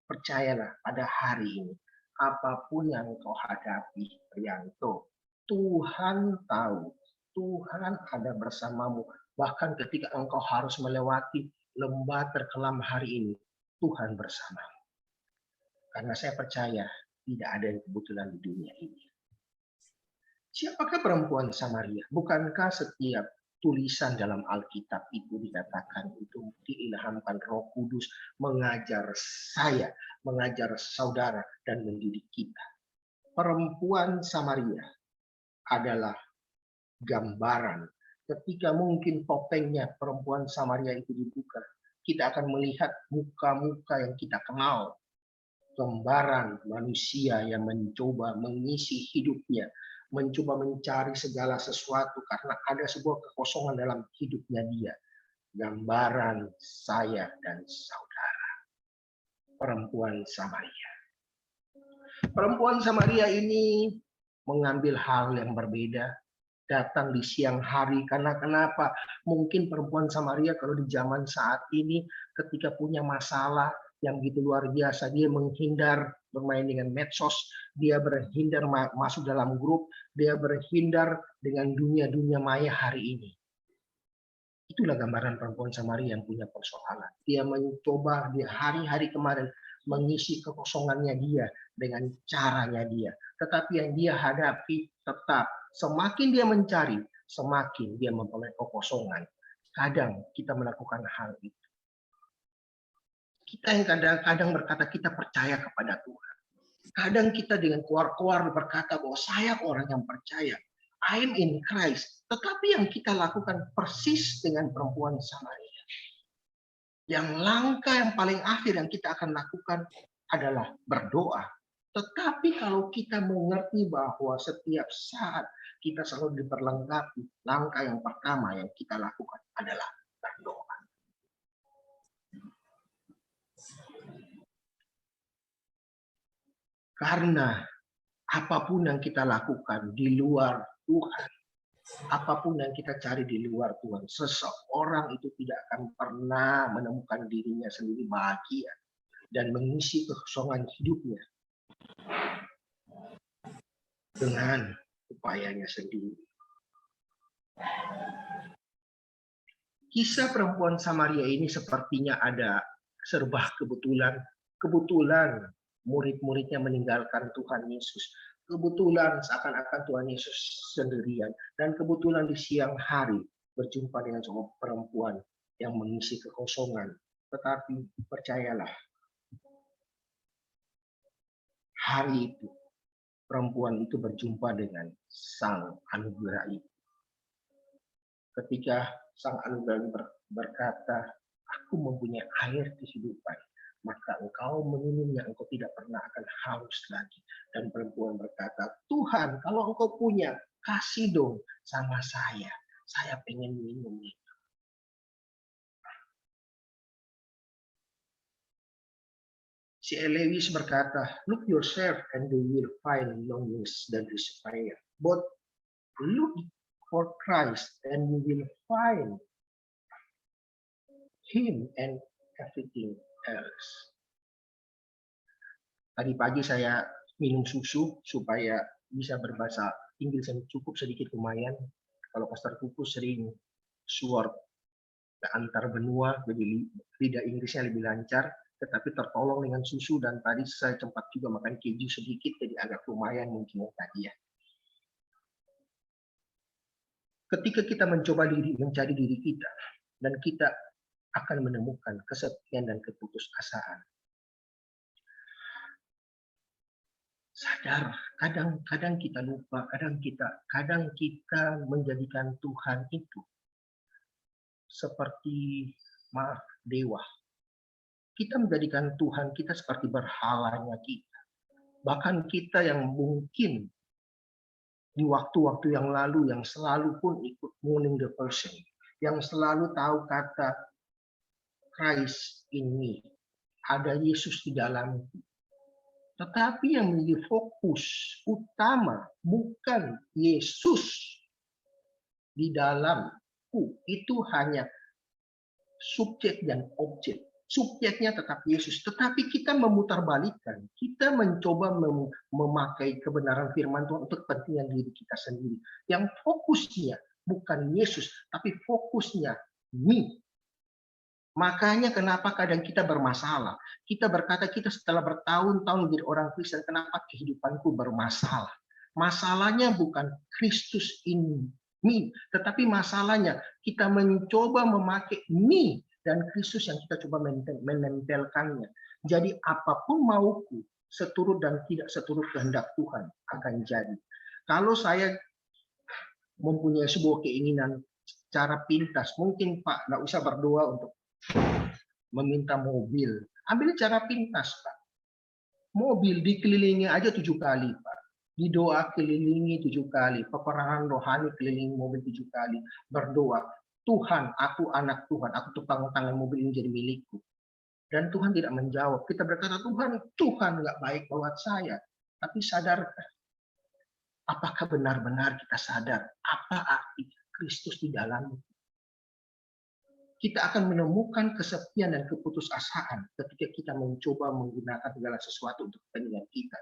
percayalah pada hari ini, apapun yang kau hadapi, Rianto, Tuhan tahu, Tuhan ada bersamamu. Bahkan ketika engkau harus melewati lembah terkelam hari ini, Tuhan bersamamu. Karena saya percaya tidak ada yang kebetulan di dunia ini. Siapakah perempuan Samaria? Bukankah setiap tulisan dalam Alkitab itu dikatakan itu diilhamkan Roh Kudus mengajar saya, mengajar saudara, dan mendidik kita. Perempuan Samaria adalah gambaran. Ketika mungkin topengnya perempuan Samaria itu dibuka, kita akan melihat muka-muka yang kita kenal. Gambaran manusia yang mencoba mengisi hidupnya, mencoba mencari segala sesuatu karena ada sebuah kekosongan dalam hidupnya dia. Gambaran saya dan saudara. Perempuan Samaria. Perempuan Samaria ini mengambil hal yang berbeda, datang di siang hari. Karena kenapa? Mungkin perempuan Samaria kalau di zaman saat ini ketika punya masalah yang begitu luar biasa, dia menghindar bermain dengan medsos, dia berhindar masuk dalam grup, dia berhindar dengan dunia-dunia maya hari ini. Itulah gambaran perempuan Samaria yang punya persoalan. Dia mencoba di hari-hari kemarin mengisi kekosongannya dia dengan caranya dia. Tetapi yang dia hadapi tetap, semakin dia mencari, semakin dia memperoleh kekosongan. Kadang kita melakukan hal itu. Kita yang kadang-kadang berkata kita percaya kepada Tuhan. Kadang kita dengan keluar-keluar berkata bahwa saya orang yang percaya. I'm in Christ. Tetapi yang kita lakukan persis dengan perempuan Samaria. Yang langkah yang paling akhir yang kita akan lakukan adalah berdoa. Tetapi kalau kita mengerti bahwa setiap saat kita selalu diperlengkapi, langkah yang pertama yang kita lakukan adalah berdoa. Karena apapun yang kita lakukan di luar Tuhan, apapun yang kita cari di luar Tuhan, seseorang itu tidak akan pernah menemukan dirinya sendiri bahagia dan mengisi kekosongan hidupnya dengan upayanya sendiri. Kisah perempuan Samaria ini sepertinya ada serba kebetulan. Kebetulan murid-muridnya meninggalkan Tuhan Yesus. Kebetulan seakan-akan Tuhan Yesus sendirian. Dan kebetulan di siang hari berjumpa dengan seorang perempuan yang mengisi kekosongan. Tetapi percayalah, hari itu perempuan itu berjumpa dengan sang anugerah itu. Ketika sang anugerah berkata, aku mempunyai air kehidupan, maka engkau meminumnya, engkau tidak pernah akan haus lagi. Dan perempuan berkata, Tuhan, kalau engkau punya, kasih dong sama saya pengen minum itu. C.S. Lewis berkata, look yourself and you will find loneliness than despair. But look for Christ and you will find Him and everything else. Tadi pagi saya minum susu supaya bisa berbahasa Inggris yang cukup sedikit lumayan. Kalau Pastor Kuku sering sword antar benua, jadi lidah Inggrisnya lebih lancar, tetapi tertolong dengan susu, dan tadi saya sempat juga makan keju sedikit, jadi agak lumayan mungkin tadi ya. Ketika kita mencoba mencari diri kita, dan kita akan menemukan kesepian dan keputusasaan. Sadar, kadang kita lupa, kadang kita menjadikan Tuhan itu seperti dewa. Kita menjadikan Tuhan kita seperti berhalanya kita. Bahkan kita yang mungkin di waktu-waktu yang lalu yang selalu pun ikut morning devotion, yang selalu tahu kata Christ in me, ada Yesus di dalamku. Tetapi yang menjadi fokus utama bukan Yesus di dalamku, itu hanya subjek dan objek. Subjeknya tetap Yesus, tetapi kita memutarbalikkan. Kita mencoba memakai kebenaran firman Tuhan untuk kepentingan diri kita sendiri. Yang fokusnya bukan Yesus, tapi fokusnya me. Makanya kenapa kadang kita bermasalah. Kita berkata kita setelah bertahun-tahun menjadi orang Kristen, kenapa kehidupanku bermasalah? Masalahnya bukan Kristus in me, tetapi masalahnya kita mencoba memakai me dan Kristus yang kita coba menempelkannya. Jadi apapun mauku, seturut dan tidak seturut kehendak Tuhan akan jadi. Kalau saya mempunyai sebuah keinginan cara pintas, mungkin Pak nggak usah berdoa untuk meminta mobil. Ambil cara pintas, Pak. Mobil dikelilingi aja 7 kali, Pak. Didoa kelilingi 7 kali. Peperangan rohani kelilingi mobil 7 kali. Berdoa, Tuhan, aku anak Tuhan, aku tukang tangan mobil ini jadi milikku. Dan Tuhan tidak menjawab. Kita berkata, Tuhan nggak baik buat saya. Tapi sadarkah? Apakah benar-benar kita sadar apa arti Kristus di dalammu? Kita akan menemukan kesepian dan keputusasaan ketika kita mencoba menggunakan segala sesuatu untuk kepentingan kita.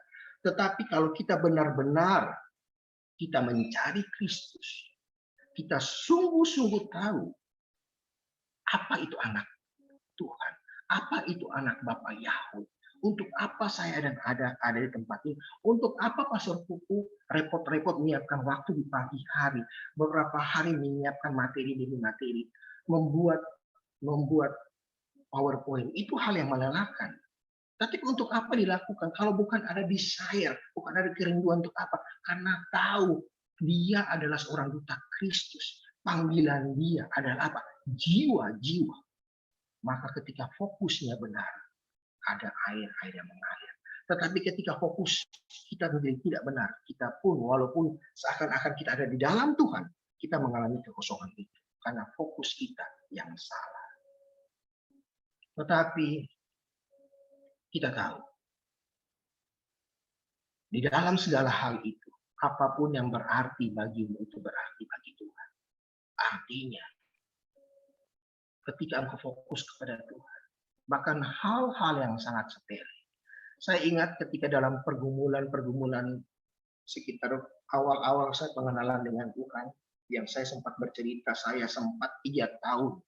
Tetapi kalau kita benar-benar kita mencari Kristus, kita sungguh-sungguh tahu apa itu anak Tuhan, apa itu anak Bapa Yahweh, untuk apa saya ada di tempat ini, untuk apa Pastor Kuku repot-repot menyiapkan waktu di pagi hari, beberapa hari menyiapkan materi demi materi, membuat PowerPoint, itu hal yang melelahkan. Tapi untuk apa dilakukan? Kalau bukan ada desire, bukan ada kerinduan untuk apa? Karena tahu dia adalah seorang duta Kristus. Panggilan dia adalah apa? Jiwa-jiwa. Maka ketika fokusnya benar, ada air-air yang mengalir. Tetapi ketika fokus kita menjadi tidak benar, kita pun walaupun seakan-akan kita ada di dalam Tuhan, kita mengalami kekosongan itu. Karena fokus kita yang salah. Tetapi kita tahu, di dalam segala hal itu, apapun yang berarti bagimu itu berarti bagi Tuhan. Artinya, ketika engkau fokus kepada Tuhan, bahkan hal-hal yang sangat sepele. Saya ingat ketika dalam pergumulan sekitar awal-awal saya pengenalan dengan Tuhan, yang saya sempat bercerita, saya sempat 3 tahun.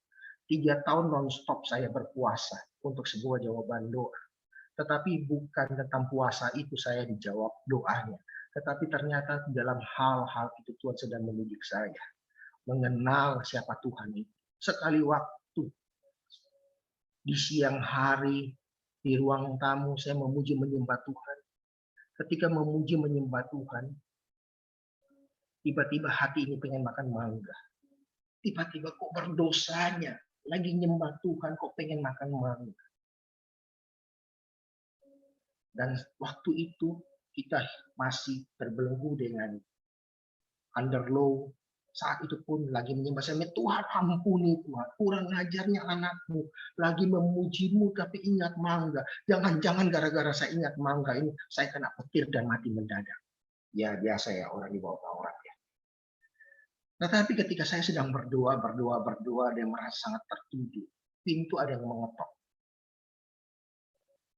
3 tahun non-stop saya berpuasa untuk sebuah jawaban doa. Tetapi bukan tentang puasa itu saya dijawab doanya. Tetapi ternyata dalam hal-hal itu Tuhan sedang mendidik saya. Mengenal siapa Tuhan itu. Sekali waktu, di siang hari, di ruang tamu, saya memuji menyembah Tuhan. Ketika memuji menyembah Tuhan, tiba-tiba hati ini pengen makan mangga. Tiba-tiba kok berdosanya, lagi nyembah Tuhan kok pengen makan mangga. Dan waktu itu kita masih terbelenggu dengan underlaw. Saat itu pun lagi menyembah saya, Tuhan ampuni Tuhan, kurang ajarnya anakmu, lagi memujimu tapi ingat mangga. Jangan-jangan gara-gara saya ingat mangga ini, saya kena petir dan mati mendadak. Ya biasa ya orang di bawah orang ya. Tetapi ketika saya sedang berdoa dan merasa sangat tertuju, pintu ada yang mengetok.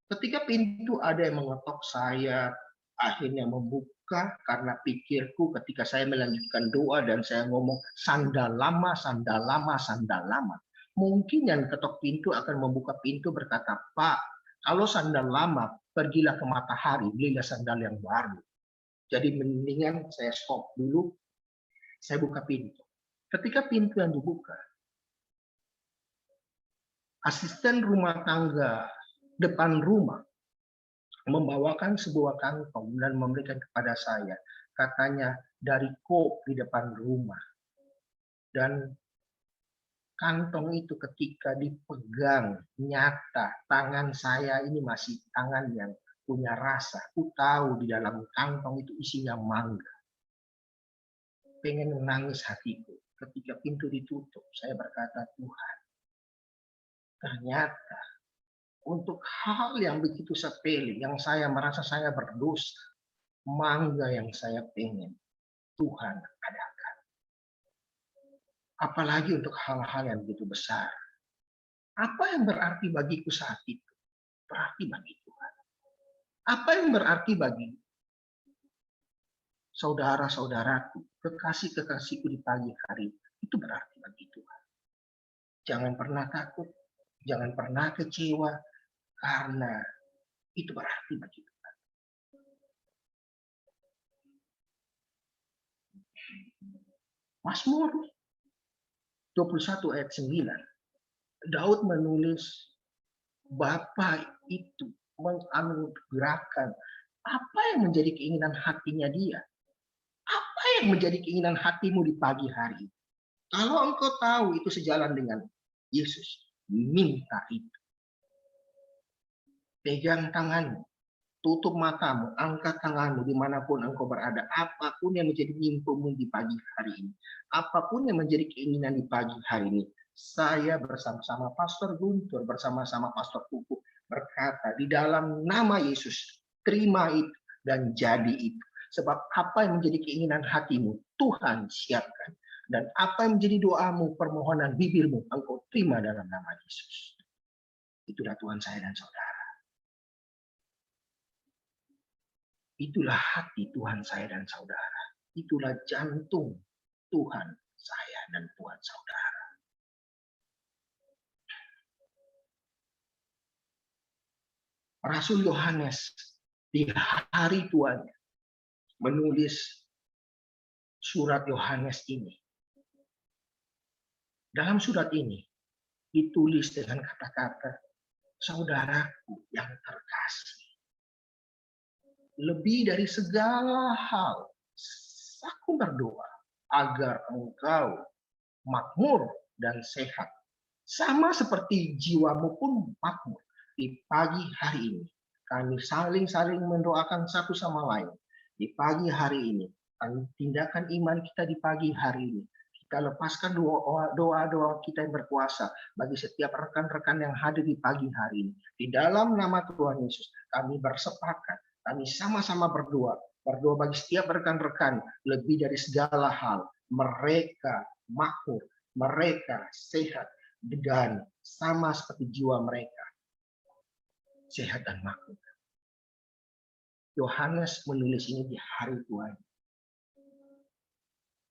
Ketika pintu ada yang mengetok, saya akhirnya membuka karena pikirku ketika saya melanjutkan doa dan saya ngomong sandal lama, sandal lama, sandal lama. Mungkin yang ketok pintu akan membuka pintu berkata, Pak, kalau sandal lama, pergilah ke Matahari, belilah sandal yang baru. Jadi mendingan saya stop dulu, saya buka pintu. Ketika pintu yang dibuka, asisten rumah tangga depan rumah membawakan sebuah kantong dan memberikan kepada saya. Katanya dari kop di depan rumah. Dan kantong itu ketika dipegang nyata, tangan saya ini masih tangan yang punya rasa. Aku tahu di dalam kantong itu isinya mangga. Pengen menangis hatiku. Ketika pintu ditutup, saya berkata, Tuhan, ternyata untuk hal yang begitu sepele, yang saya merasa saya berdosa, mangga yang saya pengen, Tuhan adakan. Apalagi untuk hal-hal yang begitu besar. Apa yang berarti bagiku saat itu? Berarti bagi Tuhan. Apa yang berarti bagi saudara-saudaraku, kekasih-kekasihku di pagi hari, itu berarti bagi Tuhan. Jangan pernah takut, jangan pernah kecewa, karena itu berarti bagi Tuhan. Mazmur 21 ayat 9. Daud menulis, Bapa itu menganugerahkan apa yang menjadi keinginan hatinya dia. Apa yang menjadi keinginan hatimu di pagi hari? Kalau engkau tahu itu sejalan dengan Yesus, minta itu. Pegang tanganmu, tutup matamu, angkat tanganmu dimanapun engkau berada. Apapun yang menjadi mimpimu di pagi hari ini, apapun yang menjadi keinginan di pagi hari ini, saya bersama-sama Pastor Guntur, bersama-sama Pastor Kuku berkata, di dalam nama Yesus, terima itu dan jadi itu. Sebab apa yang menjadi keinginan hatimu, Tuhan siapkan. Dan apa yang menjadi doamu, permohonan bibirmu, engkau terima dalam nama Yesus. Itulah Tuhan saya dan saudara. Itulah hati Tuhan saya dan saudara. Itulah jantung Tuhan saya dan Tuhan saudara. Rasul Yohanes di hari tuanya menulis surat Yohanes ini. Dalam surat ini ditulis dengan kata-kata, saudaraku yang terkasih. Lebih dari segala hal, aku berdoa agar engkau makmur dan sehat. Sama seperti jiwamu pun makmur. Di pagi hari ini, kami saling-saling mendoakan satu sama lain. Di pagi hari ini, tindakan iman kita di pagi hari ini, kita lepaskan doa-doa kita yang berkuasa bagi setiap rekan-rekan yang hadir di pagi hari ini. Di dalam nama Tuhan Yesus, kami bersepakat, kami sama-sama berdoa bagi setiap rekan-rekan lebih dari segala hal. Mereka makmur, mereka sehat, dan sama seperti jiwa mereka, sehat dan makmur. Yohanes menulis ini di hari Tuhan.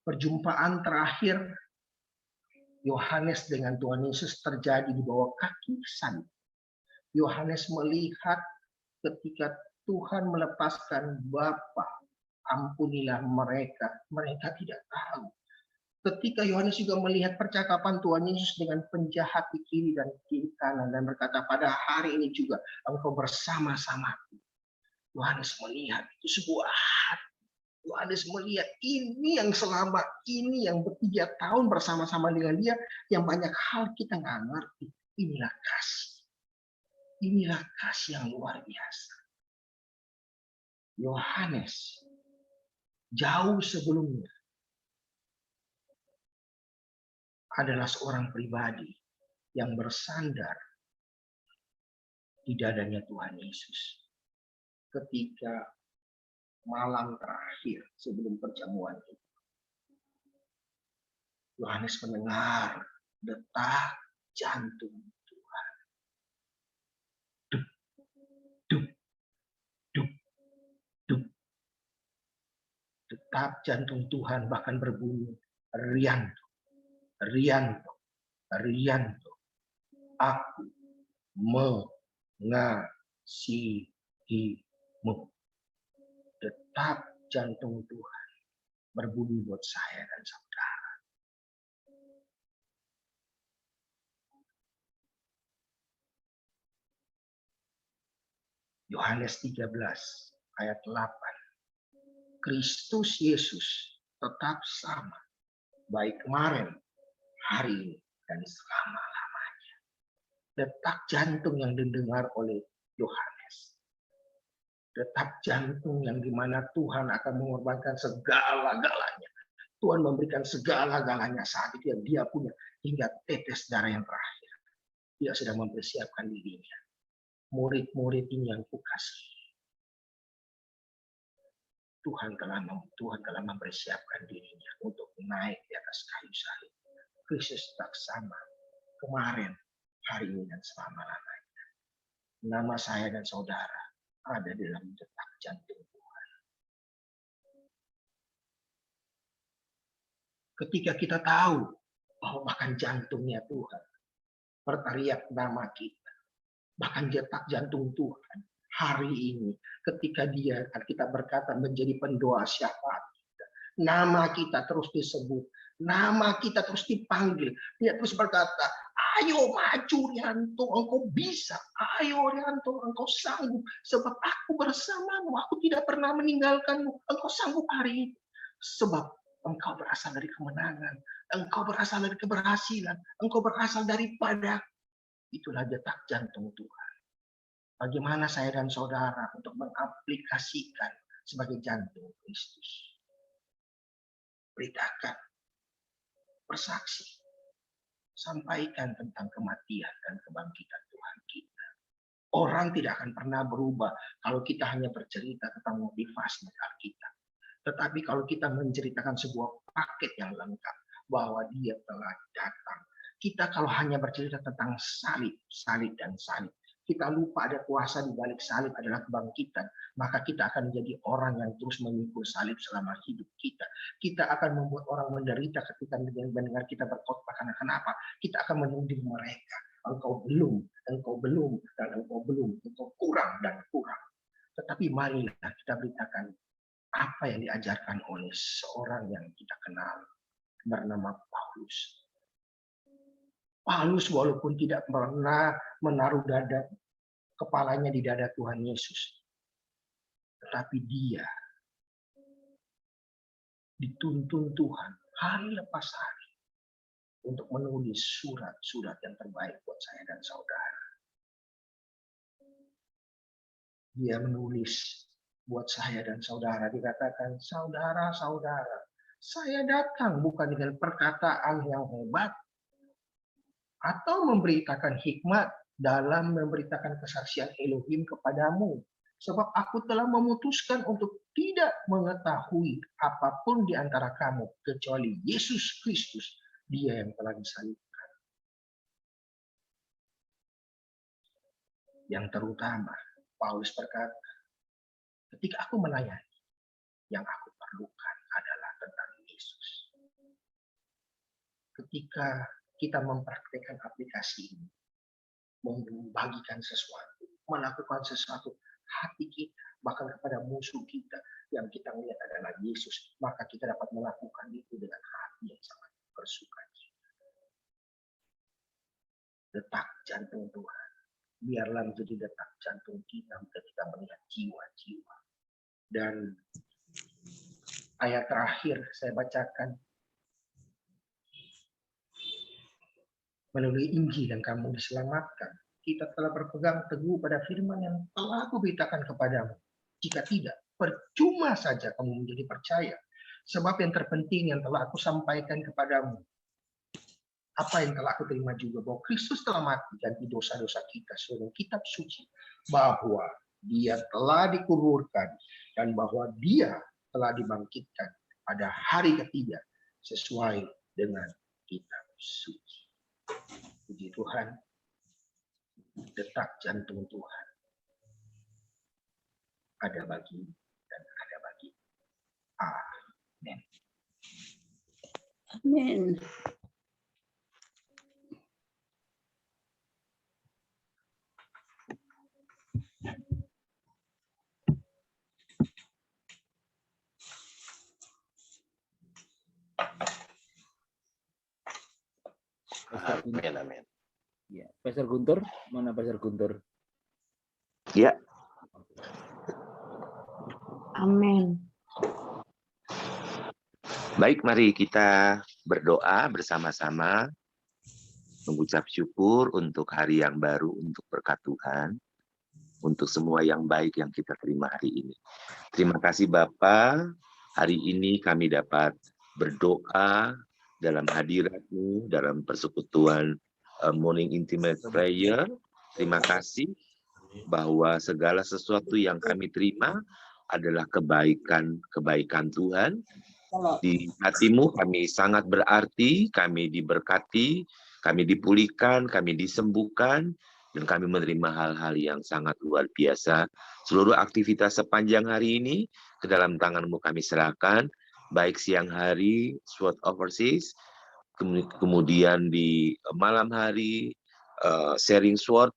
Perjumpaan terakhir Yohanes dengan Tuhan Yesus terjadi di bawah kaki salib. Yohanes melihat ketika Tuhan melepaskan, Bapa, ampunilah mereka, mereka tidak tahu. Ketika Yohanes juga melihat percakapan Tuhan Yesus dengan penjahat di kiri dan kiri kanan dan berkata, pada hari ini juga engkau bersama-samaku. Yohanes melihat itu sebuah hati. Yohanes melihat ini yang selama ini yang 3 tahun bersama-sama dengan dia, yang banyak hal kita nggak ngerti. Inilah kasih. Inilah kasih yang luar biasa. Yohanes jauh sebelumnya adalah seorang pribadi yang bersandar di dadanya Tuhan Yesus. Ketika malam terakhir sebelum perjamuan itu, Yohanes mendengar detak jantung Tuhan. Dup, dup, dup, dup. Detak jantung Tuhan bahkan berbunyi, Rianto, Rianto, Rianto, aku mengasihimu. Detak jantung Tuhan berbunyi buat saya dan saudara. Yohanes 13 ayat 8. Kristus Yesus tetap sama, baik kemarin, hari ini, dan selama-lamanya. Detak jantung yang didengar oleh Yohanes. Detak jantung yang dimana Tuhan akan mengorbankan segala-galanya. Tuhan memberikan segala-galanya saat itu yang dia punya hingga tetes darah yang terakhir. Dia sedang mempersiapkan dirinya. Murid-murid ini yang kukasihi. Tuhan telah mempersiapkan dirinya untuk naik di atas kayu salib. Kristus tetap sama kemarin, hari ini, dan selama-lamanya. Nama saya dan saudara ada di dalam detak jantung Tuhan. Ketika kita tahu bahwa bahkan jantungnya Tuhan berteriak nama kita, bahkan detak jantung Tuhan hari ini, ketika kita berkata menjadi pendoa syafaat kita, nama kita terus disebut, nama kita terus dipanggil, dia terus berkata, ayo maju Rianto, engkau bisa, ayo Rianto, engkau sanggup, sebab aku bersamamu, aku tidak pernah meninggalkanmu, engkau sanggup hari ini, sebab engkau berasal dari kemenangan, engkau berasal dari keberhasilan, engkau berasal daripada, itulah detak jantung Tuhan. Bagaimana saya dan saudara untuk mengaplikasikan sebagai jantung Kristus. Beritakan, bersaksi, sampaikan tentang kematian dan kebangkitan Tuhan kita. Orang tidak akan pernah berubah kalau kita hanya bercerita tentang motivasi kita. Tetapi kalau kita menceritakan sebuah paket yang lengkap, bahwa dia telah datang. Kita kalau hanya bercerita tentang salib, salib, dan salib, kita lupa ada kuasa di balik salib adalah kebangkitan, maka kita akan menjadi orang yang terus memikul salib selama hidup kita. Kita akan membuat orang menderita ketika mendengar kita berkhotbah. Karena kenapa? Kita akan menuding mereka. Engkau belum, dan engkau belum, engkau kurang dan kurang. Tetapi marilah kita beritakan apa yang diajarkan oleh seorang yang kita kenal bernama Paulus. Paulus walaupun tidak pernah menaruh kepalanya di dada Tuhan Yesus, tetapi dia dituntun Tuhan hari lepas hari untuk menulis surat-surat yang terbaik buat saya dan saudara. Dia menulis buat saya dan saudara, dikatakan, saudara-saudara, saya datang bukan dengan perkataan yang hebat, atau memberitakan hikmat dalam memberitakan kesaksian Elohim kepadamu. Sebab aku telah memutuskan untuk tidak mengetahui apapun di antara kamu, kecuali Yesus Kristus, dia yang telah disalibkan. Yang terutama, Paulus berkata, ketika aku melayani, yang aku perlukan adalah tentang Yesus. Ketika kita mempraktikkan aplikasi ini, membagikan sesuatu, melakukan sesuatu, hati kita, bahkan kepada musuh kita yang kita lihat adalah Yesus, maka kita dapat melakukan itu dengan hati yang sangat bersukacita. Detak jantung Tuhan, biarlah menjadi detak jantung kita ketika melihat jiwa-jiwa. Dan ayat terakhir saya bacakan, melalui Injil yang kamu diselamatkan, kita telah berpegang teguh pada firman yang telah aku beritakan kepadamu. Jika tidak, percuma saja kamu menjadi percaya. Sebab yang terpenting yang telah aku sampaikan kepadamu, apa yang telah aku terima juga, bahwa Kristus telah mati ganti dosa-dosa kita seluruh kitab suci, bahwa dia telah dikuburkan, dan bahwa dia telah dibangkitkan pada hari ketiga sesuai dengan Kitab suci. Puji Tuhan, detak jantung Tuhan ada bagi dan ada bagi. Amin. Amin. Pastor Amin. Ya, Pastor Guntur, mana Pastor Guntur? Ya, Amin. baik, mari kita berdoa bersama-sama, mengucap syukur untuk hari yang baru, untuk berkat Tuhan, untuk semua yang baik yang kita terima hari ini. Terima kasih Bapa, hari ini kami dapat berdoa dalam hadirat-Mu, dalam persekutuan Morning Intimate Prayer. Terima kasih bahwa segala sesuatu yang kami terima adalah kebaikan Tuhan. Di hatimu kami sangat berarti, kami diberkati, kami dipulihkan, kami disembuhkan, dan kami menerima hal-hal yang sangat luar biasa. Seluruh aktivitas sepanjang hari ini ke dalam tangan-Mu kami serahkan, baik siang hari, SWOT Overseas, kemudian di malam hari, sharing SWOT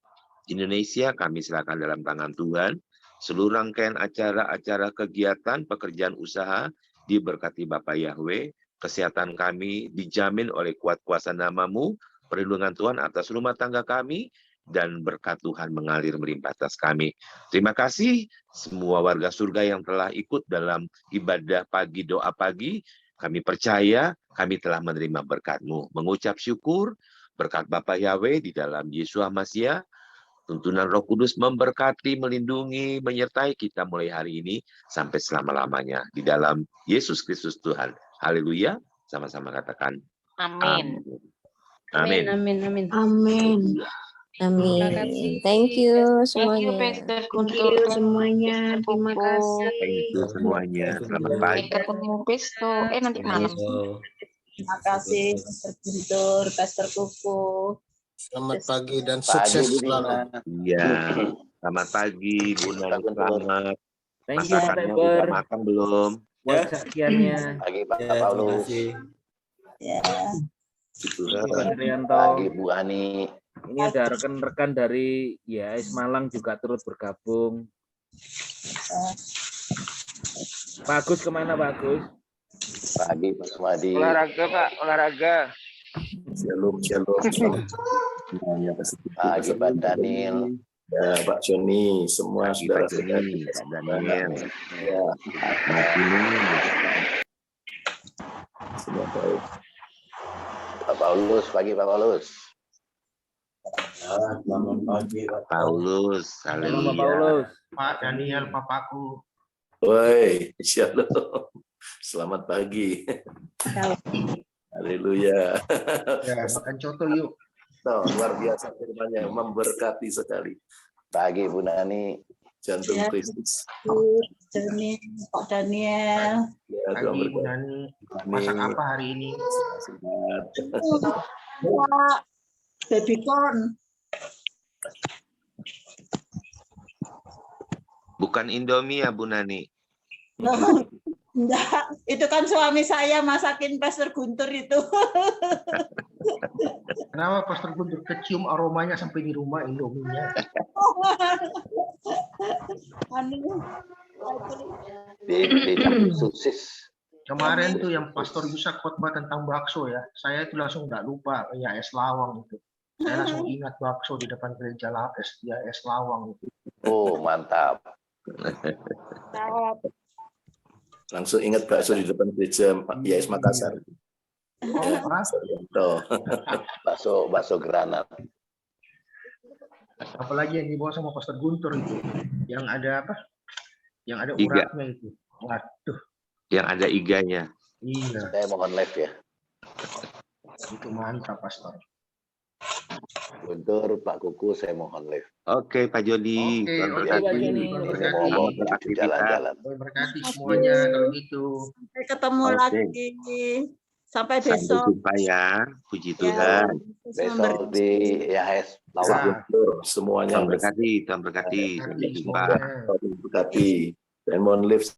Indonesia, kami serahkan dalam tangan Tuhan. Seluruh rangkaian acara-acara kegiatan, pekerjaan usaha, diberkati Bapa Yahweh, kesehatan kami dijamin oleh kuat kuasa nama-Mu, perlindungan Tuhan atas rumah tangga kami, dan berkat Tuhan mengalir melimpah atas kami. Terima kasih semua warga surga yang telah ikut dalam ibadah pagi, doa pagi. Kami percaya kami telah menerima berkat-Mu. Mengucap syukur, berkat Bapa Yahweh di dalam Yesus Masiah, tuntunan Roh Kudus memberkati, melindungi, menyertai kita mulai hari ini sampai selama-lamanya. Di dalam Yesus Kristus Tuhan. Haleluya. Sama-sama katakan Amin. amin. Amin. Amin. Amin. Terima Amin. kasih. Thank you Thank you, semuanya. Pastor Thank Guntur. you semuanya. Terima Pupu. kasih. Thank you semuanya. Selamat Sampai pagi. ketemu besok. Nanti malam. Terima kasih Pastor Guntur, Pastor Kuku. Selamat pagi dan Pagi, sukses Bu selalu. Dina. Iya. Selamat pagi, Bu Nani. Selamat. Thank you, Pak Masakannya Temper. udah matang belum? Buat saksiannya. Pagi Pak Ya, terima Paulus. kasih. Ya. Thank you, Pak Trianto. Pagi Bu Ani. Ini ada rekan-rekan dari YAS Malang juga turut bergabung. Pak Agus kemana Pak Agus? Pagi Pak Sumadi. Olahraga, Pak. Olahraga. Shalom. Semuanya Pagi Pak Daniel. Ya, Pak Joni, semua Pagi, saudara Pak Joni, Pak Daniel. Ya, Pak Juni. semua baik. Pak Paulus. Pagi Pak Paulus. Selamat pagi, Pak. Paulus. Halo Pak Haleluya. Paulus. Pak Daniel, papaku. Woi, shalom. Selamat pagi. Haleluya. Ya, makan coto yuk. Nah, luar biasa firman-Nya, memberkati sekali. Pagi Bu Nani. Jantung Ya. Kristus. Daniel, Pak Daniel. Ya, Pagi Tuhan Bu berkati. Nani. Masak apa hari ini? Sehat. Pak baby corn. Bukan Indomie ya, Bu Nani? Enggak, itu kan suami saya masakin Pastor Guntur itu. Kenapa Pastor Guntur kecium aromanya sampai di rumah Indominya? Anu, Di sosis. Kemarin tuh yang Pastor Yusak khotbah tentang bakso ya, saya itu langsung nggak lupa ya es lawang itu. Saya langsung ingat bakso di depan gereja Lapes, ya es lawang itu. Oh mantap. Langsung ingat bakso di depan gereja YAS Makassar. Ya, Apa? Tuh. Bakso granat. Apalagi yang dibawa sama Pastor Guntur itu, yang ada apa? Yang ada Iga. uratnya itu. Waduh, Yang ada iganya. iya, Saya mohon live ya. itu mantap Pastor. Guntur, Pak Kuku, saya mohon live. Oke, Pak Jody. Oke, Tuhan oke, berkati. Pak Joni. Tuhan Oke. berkati. Mau beraktivitas. jalan-jalan. Tuhan berkati semuanya kalau gitu. Sampai ketemu Oke. lagi. Sampai Sampai besok. jumpa ya. Puji Ya, Tuhan. Besok di IHS Lawang. Semuanya Tuhan berkati. Sampai jumpa. Semuanya. berkati. Diamond Live